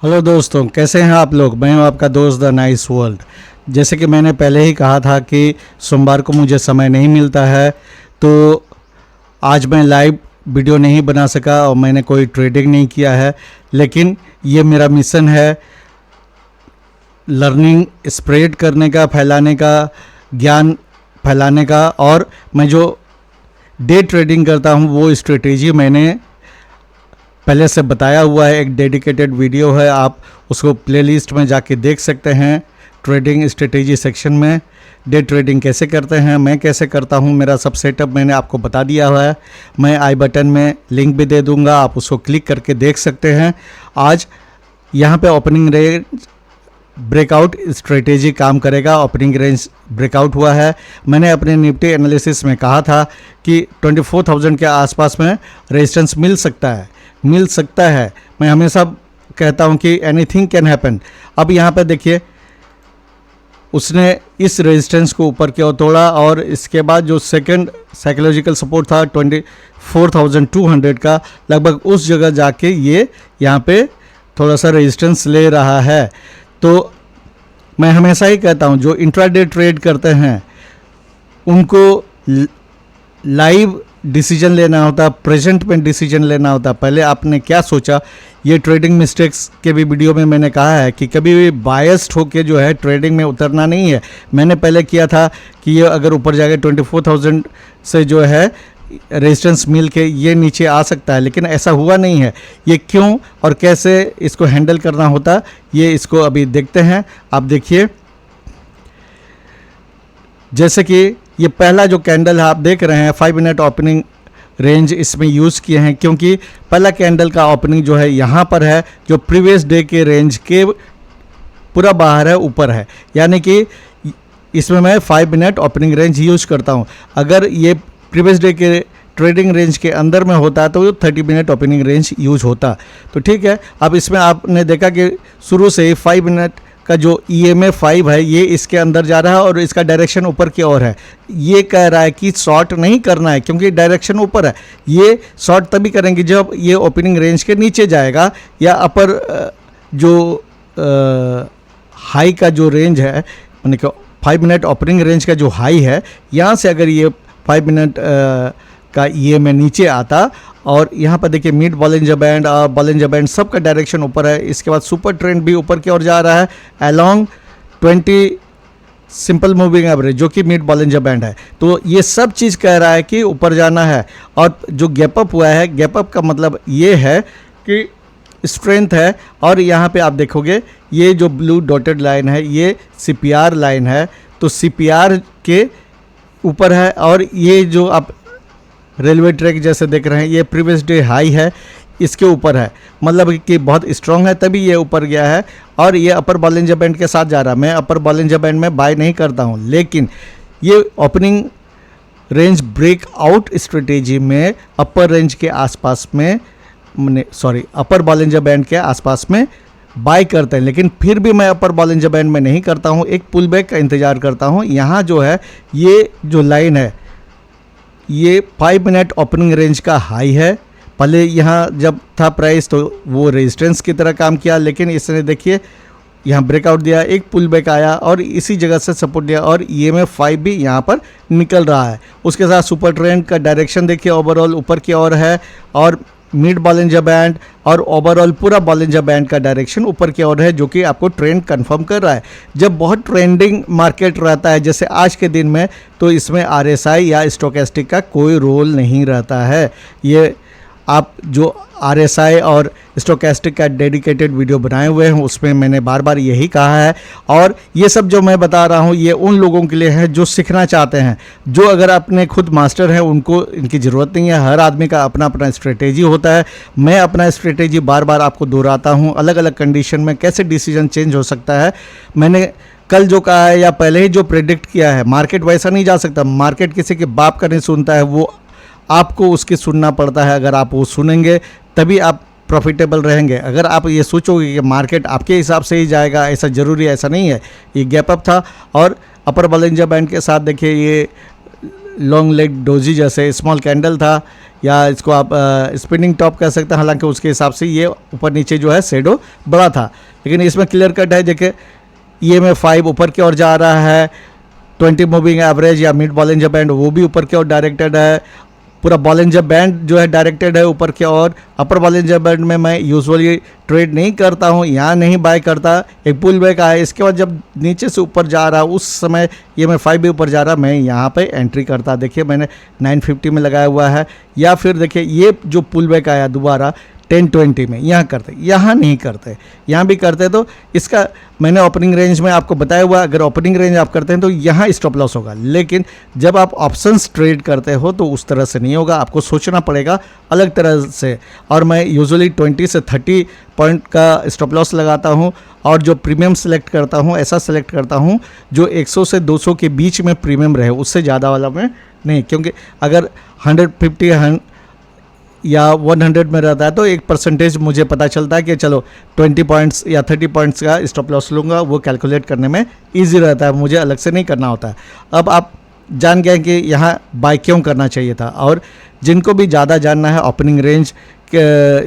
Hello दोस्तों, कैसे हैं आप लोग। मैं हूं आपका दोस्त द नाइस वर्ल्ड। जैसे कि मैंने पहले ही कहा था कि सोमवार को मुझे समय नहीं मिलता है, तो आज मैं लाइव वीडियो नहीं बना सका और मैंने कोई ट्रेडिंग नहीं किया है। लेकिन ये मेरा मिशन है, लर्निंग स्प्रेड करने का, फैलाने का, ज्ञान फैलाने का। और मैं जो डे ट्रेडिंग करता हूँ वो स्ट्रेटेजी मैंने पहले से बताया हुआ है, एक डेडिकेटेड वीडियो है, आप उसको प्लेलिस्ट में जाके देख सकते हैं। ट्रेडिंग स्ट्रेटेजी सेक्शन में डे ट्रेडिंग कैसे करते हैं, मैं कैसे करता हूं, मेरा सब सेटअप मैंने आपको बता दिया हुआ है। मैं आई बटन में लिंक भी दे दूंगा, आप उसको क्लिक करके देख सकते हैं। आज यहां पे ओपनिंग रेंज ब्रेकआउट स्ट्रेटेजी काम करेगा। ओपनिंग रेंज ब्रेकआउट हुआ है। मैंने अपने निफ्टी एनालिसिस में कहा था कि 24,000 के आसपास में रेजिस्टेंस मिल सकता है। मैं हमेशा कहता हूं कि एनीथिंग कैन हैपन। अब यहाँ पे देखिए, उसने इस रेजिस्टेंस को ऊपर की ओर तोड़ा और इसके बाद जो सेकंड साइकोलॉजिकल सपोर्ट था 24,200 का, लगभग उस जगह जाके ये यहाँ पे थोड़ा सा रेजिस्टेंस ले रहा है। तो मैं हमेशा ही कहता हूँ, जो इंट्राडे ट्रेड करते हैं उनको लाइव डिसीजन लेना होता, प्रेजेंट में डिसीजन लेना होता। पहले आपने क्या सोचा, ये ट्रेडिंग मिस्टेक्स के भी वीडियो में मैंने कहा है कि कभी भी बायस्ड होके जो है ट्रेडिंग में उतरना नहीं है। मैंने पहले किया था कि ये अगर ऊपर जाके 24,000 से जो है रेजिस्टेंस मिल के ये नीचे आ सकता है, लेकिन ऐसा हुआ नहीं है। ये क्यों और कैसे इसको हैंडल करना होता, ये इसको अभी देखते हैं। आप देखिए, जैसे कि ये पहला जो कैंडल है आप देख रहे हैं, 5 मिनट ओपनिंग रेंज इसमें यूज़ किए हैं, क्योंकि पहला कैंडल का ओपनिंग जो है यहाँ पर है, जो प्रीवियस डे के रेंज के पूरा बाहर है, ऊपर है। यानी कि इसमें मैं 5 मिनट ओपनिंग रेंज यूज़ करता हूँ। अगर ये प्रीवियस डे के ट्रेडिंग रेंज के अंदर में होता तो 30 मिनट ओपनिंग रेंज यूज होता। तो ठीक है, अब इसमें आपने देखा कि शुरू से ही 5 मिनट का जो EMA 5 है ये इसके अंदर जा रहा है और इसका डायरेक्शन ऊपर की ओर है। ये कह रहा है कि शॉर्ट नहीं करना है, क्योंकि डायरेक्शन ऊपर है। ये शॉर्ट तभी करेंगे जब ये ओपनिंग रेंज के नीचे जाएगा, या अपर जो हाई का जो रेंज है, यानी कि 5 मिनट ओपनिंग रेंज का जो हाई है, यहाँ से अगर ये 5 मिनट का EMA नीचे आता, और यहाँ पर देखिए मिड बॉलिंजर बैंड और बॉलिंजर बैंड सबका डायरेक्शन ऊपर है। इसके बाद सुपर ट्रेंड भी ऊपर की ओर जा रहा है अलोंग 20 सिंपल मूविंग एवरेज, जो कि मिड बॉलिंजर बैंड है। तो ये सब चीज़ कह रहा है कि ऊपर जाना है। और जो गैप अप हुआ है, गैप अप का मतलब ये है कि स्ट्रेंथ है। और यहाँ पे आप देखोगे ये जो ब्लू डॉटेड लाइन है ये CPR लाइन है, तो CPR के ऊपर है। और ये जो आप रेलवे ट्रैक जैसे देख रहे हैं, ये प्रीवियस डे हाई है, इसके ऊपर है, मतलब कि बहुत स्ट्रॉन्ग है, तभी ये ऊपर गया है। और ये अपर बॉलिंजर बैंड के साथ जा रहा है। मैं अपर बॉलिंजर बैंड में बाय नहीं करता हूँ, लेकिन ये ओपनिंग रेंज ब्रेकआउट स्ट्रेटेजी में अपर रेंज के आसपास में, अपर बॉलिंजर बैंड के आसपास में बाय करते हैं। लेकिन फिर भी मैं अपर बॉलिंजर बैंड में नहीं करता हूँ, एक पुल बैक का इंतज़ार करता हूँ। यहाँ जो है ये जो लाइन है ये 5 मिनट ओपनिंग रेंज का हाई है। पहले यहाँ जब था प्राइस तो वो रेजिस्टेंस की तरह काम किया, लेकिन इसने देखिए यहाँ ब्रेकआउट दिया, एक पुल बैक आया और इसी जगह से सपोर्ट दिया, और EMA 5 भी यहाँ पर निकल रहा है। उसके साथ सुपर ट्रेंड का डायरेक्शन देखिए ओवरऑल ऊपर की ओर है, और मिड बॉलिंजर बैंड और ओवरऑल पूरा बॉलिंजर बैंड का डायरेक्शन ऊपर की ओर है, जो कि आपको ट्रेंड कंफर्म कर रहा है। जब बहुत ट्रेंडिंग मार्केट रहता है जैसे आज के दिन में, तो इसमें RSI या स्टोकेस्टिक का कोई रोल नहीं रहता है। ये आप जो RSI और स्टोकेस्टिक का डेडिकेटेड वीडियो बनाए हुए हैं उसमें मैंने बार बार यही कहा है। और ये सब जो मैं बता रहा हूँ ये उन लोगों के लिए है जो सीखना चाहते हैं। जो अगर अपने खुद मास्टर हैं उनको इनकी ज़रूरत नहीं है। हर आदमी का अपना अपना स्ट्रेटेजी होता है। मैं अपना स्ट्रेटेजी बार बार आपको दोहराता हूँ, अलग अलग कंडीशन में कैसे डिसीजन चेंज हो सकता है। मैंने कल जो कहा है या पहले ही जो प्रेडिक्ट किया है, मार्केट वैसा नहीं जा सकता। मार्केट किसी के बाप का नहीं सुनता है, वो आपको उसकी सुनना पड़ता है। अगर आप वो सुनेंगे तभी आप प्रॉफिटेबल रहेंगे। अगर आप ये सोचोगे कि मार्केट आपके हिसाब से ही जाएगा, ऐसा ज़रूरी ऐसा नहीं है। ये गैप अप था और अपर बॉलिंजर बैंड के साथ देखिए ये लॉन्ग लेग डोजी जैसे स्मॉल कैंडल था, या इसको आप स्पिनिंग टॉप कह सकते हैं। हालांकि उसके हिसाब से ये ऊपर नीचे जो है शेडो बड़ा था, लेकिन इसमें क्लियर कट है। देखिए EMA 5 ऊपर की ओर जा रहा है, 20 मूविंग एवरेज या मिड बॉलिंजर बैंड वो भी ऊपर की ओर डायरेक्टेड है, पूरा बॉलिंजर बैंड जो है डायरेक्टेड है ऊपर की ओर। अपर बॉलिंजर बैंड में मैं यूजुअली ट्रेड नहीं करता हूँ, यहाँ नहीं बाय करता। एक पुल बैक आया, इसके बाद जब नीचे से ऊपर जा रहा उस समय EMA 5 भी ऊपर जा रहा, मैं यहाँ पे एंट्री करता। देखिए मैंने 950 में लगाया हुआ है। या फिर देखिए ये जो पुल बैक आया दोबारा 1020 में, यहाँ करते, यहाँ नहीं करते, यहाँ भी करते तो इसका मैंने ओपनिंग रेंज में आपको बताया हुआ, अगर ओपनिंग रेंज आप करते हैं तो यहाँ स्टॉप लॉस होगा। लेकिन जब आप ऑप्शंस ट्रेड करते हो तो उस तरह से नहीं होगा, आपको सोचना पड़ेगा अलग तरह से। और मैं यूजुअली 20 से 30 पॉइंट का स्टॉप लॉस लगाता हूँ, और जो प्रीमियम सेलेक्ट करता हूँ ऐसा सेलेक्ट करता हूँ जो 100 से 200 के बीच में प्रीमियम रहे, उससे ज़्यादा वाला में नहीं। क्योंकि अगर 150 या 100 में रहता है तो एक परसेंटेज मुझे पता चलता है कि चलो 20 पॉइंट्स या 30 पॉइंट्स का स्टॉप लॉस लूँगा, वो कैलकुलेट करने में इजी रहता है, मुझे अलग से नहीं करना होता है। अब आप जान गए कि यहाँ बाय क्यों करना चाहिए था। और जिनको भी ज़्यादा जानना है ओपनिंग रेंज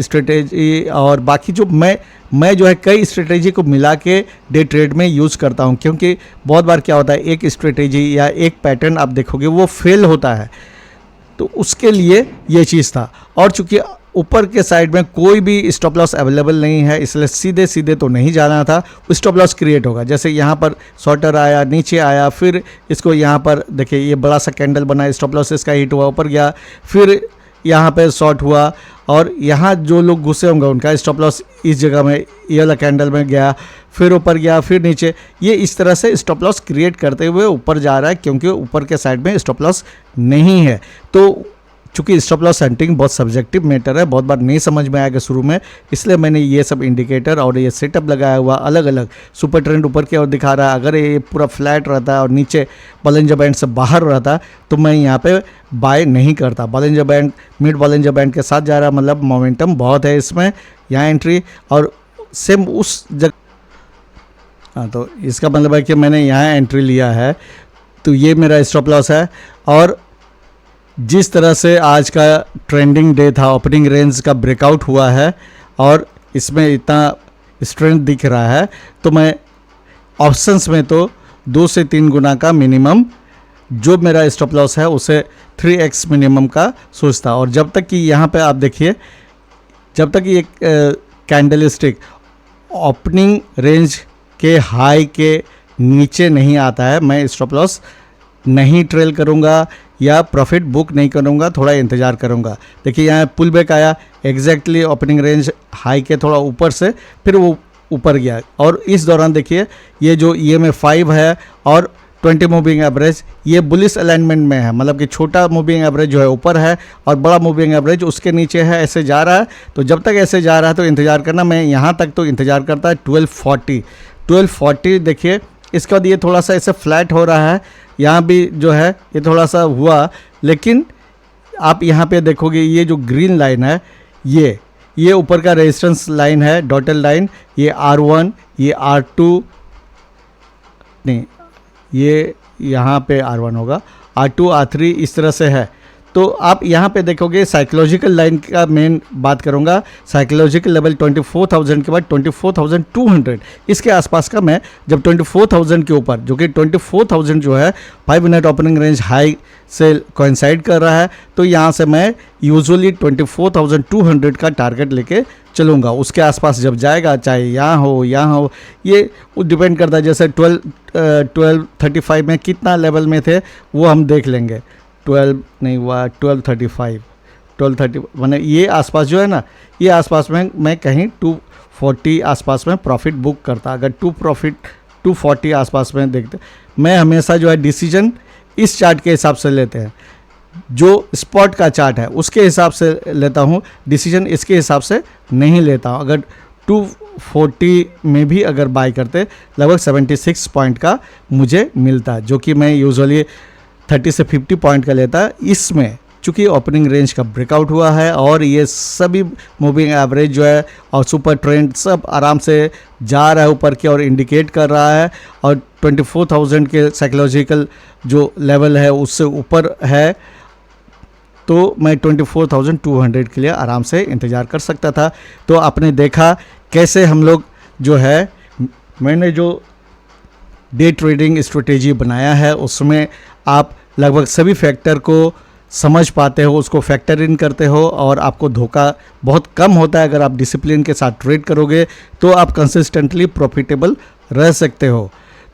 स्ट्रेटेजी और बाकी जो मैं जो है कई स्ट्रेटेजी को मिला के डे ट्रेड में यूज़ करता हूँ, क्योंकि बहुत बार क्या होता है एक स्ट्रेटेजी या एक पैटर्न आप देखोगे वो फेल होता है, तो उसके लिए ये चीज़ था। और चूंकि ऊपर के साइड में कोई भी स्टॉप लॉस अवेलेबल नहीं है, इसलिए सीधे सीधे तो नहीं जाना था, स्टॉप लॉस क्रिएट होगा। जैसे यहाँ पर शॉर्टर आया, नीचे आया, फिर इसको यहाँ पर देखिए ये बड़ा सा कैंडल बना, स्टॉप लॉस इसका हिट हुआ, ऊपर गया, फिर यहाँ पे शॉर्ट हुआ, और यहाँ जो लोग घुसे होंगे उनका स्टॉप लॉस इस जगह में ये वाला कैंडल में गया, फिर ऊपर गया, फिर नीचे। ये इस तरह से स्टॉप लॉस क्रिएट करते हुए ऊपर जा रहा है, क्योंकि ऊपर के साइड में स्टॉप लॉस नहीं है। तो चूँकि स्टॉप लॉस हंटिंग बहुत सब्जेक्टिव मैटर है, बहुत बार नहीं समझ में आएगा शुरू में, इसलिए मैंने ये सब इंडिकेटर और ये सेटअप लगाया हुआ अलग अलग। सुपर ट्रेंड ऊपर की ओर दिखा रहा है, अगर ये पूरा फ्लैट रहता है और नीचे बॉलिंजर बैंड से बाहर रहता है तो मैं यहाँ पे बाय नहीं करता। Bollinger band mid Bollinger band के साथ जा रहा है, मतलब मोमेंटम बहुत है इसमें, यहाँ एंट्री और सेम उस जगह। हाँ, तो इसका मतलब है कि मैंने यहाँ एंट्री लिया है, तो ये मेरा स्टॉप लॉस है। और जिस तरह से आज का ट्रेंडिंग डे था, ओपनिंग रेंज का ब्रेकआउट हुआ है और इसमें इतना स्ट्रेंथ दिख रहा है, तो मैं ऑप्शंस में तो 2 से 3 गुना का मिनिमम जो मेरा स्टॉप लॉस है उसे 3x मिनिमम का सोचता। और जब तक कि यहाँ पे आप देखिए, जब तक ये कैंडल स्टिक ओपनिंग रेंज के हाई के नीचे नहीं आता है, मैं स्टॉप लॉस नहीं ट्रेल करूँगा या प्रॉफिट बुक नहीं करूँगा, थोड़ा इंतज़ार करूँगा। देखिए यहाँ पुल बैक आया, एग्जैक्टली ओपनिंग रेंज हाई के थोड़ा ऊपर से फिर वो ऊपर गया, और इस दौरान देखिए ये जो EMA 5 है और 20 मूविंग एवरेज ये बुलिश अलाइनमेंट में है, मतलब कि छोटा मूविंग एवरेज जो है ऊपर है और बड़ा मूविंग एवरेज उसके नीचे है, ऐसे जा रहा है। तो जब तक ऐसे जा रहा है तो इंतज़ार करना, मैं यहाँ तक तो इंतज़ार करता है 1240 देखिए। इसके बाद ये थोड़ा सा ऐसे फ्लैट हो रहा है, यहाँ भी जो है ये थोड़ा सा हुआ, लेकिन आप यहाँ पे देखोगे ये जो ग्रीन लाइन है ये ऊपर का रेजिस्टेंस लाइन है, डॉटेड लाइन, ये R1, ये R2 नहीं, ये यहाँ पे R1 होगा, R2 R3 इस तरह से है। तो आप यहाँ पे देखोगे साइकोलॉजिकल लाइन का मेन बात करूँगा, साइकोलॉजिकल लेवल 24,000 के बाद 24,200 इसके आसपास का, मैं जब 24,000 के ऊपर, जो कि 24,000 जो है 5 मिनट ओपनिंग रेंज हाई से कोइंसाइड कर रहा है, तो यहाँ से मैं यूजुअली 24,200 का टारगेट लेके चलूँगा। उसके आसपास जब जाएगा, चाहे यहाँ हो, ये डिपेंड करता है। जैसे 1235 में कितना लेवल में थे वो हम देख लेंगे, 12 नहीं हुआ, 1230 मैंने ये आसपास जो है ना, ये आसपास में मैं कहीं 240 आसपास में प्रॉफिट बुक करता। अगर 240 आसपास में देखते, मैं हमेशा जो है डिसीजन इस चार्ट के हिसाब से लेते हैं, जो स्पॉट का चार्ट है उसके हिसाब से लेता हूँ, डिसीजन इसके हिसाब से नहीं लेता हूँ। अगर 240 में भी अगर बाय करते लगभग 76 पॉइंट का मुझे मिलता, जो कि मैं यूजुअली 30 से 50 पॉइंट का लेता। इसमें चूँकि ओपनिंग रेंज का ब्रेकआउट हुआ है और ये सभी मूविंग एवरेज जो है और सुपर ट्रेंड सब आराम से जा रहा है ऊपर की और इंडिकेट कर रहा है, और 24,000 के साइकोलॉजिकल जो लेवल है उससे ऊपर है, तो मैं 24,200 के लिए आराम से इंतज़ार कर सकता था। तो आपने देखा कैसे हम लोग जो है, मैंने जो डे ट्रेडिंग स्ट्रेटेजी बनाया है उसमें आप लगभग सभी फैक्टर को समझ पाते हो, उसको फैक्टर इन करते हो और आपको धोखा बहुत कम होता है। अगर आप डिसिप्लिन के साथ ट्रेड करोगे तो आप कंसिस्टेंटली प्रॉफिटेबल रह सकते हो।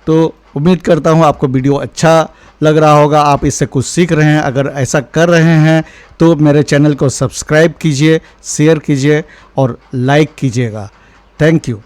तो उम्मीद करता हूँ आपको वीडियो अच्छा लग रहा होगा, आप इससे कुछ सीख रहे हैं। अगर ऐसा कर रहे हैं तो मेरे चैनल को सब्सक्राइब कीजिए, शेयर कीजिए और लाइक कीजिएगा। Thank you.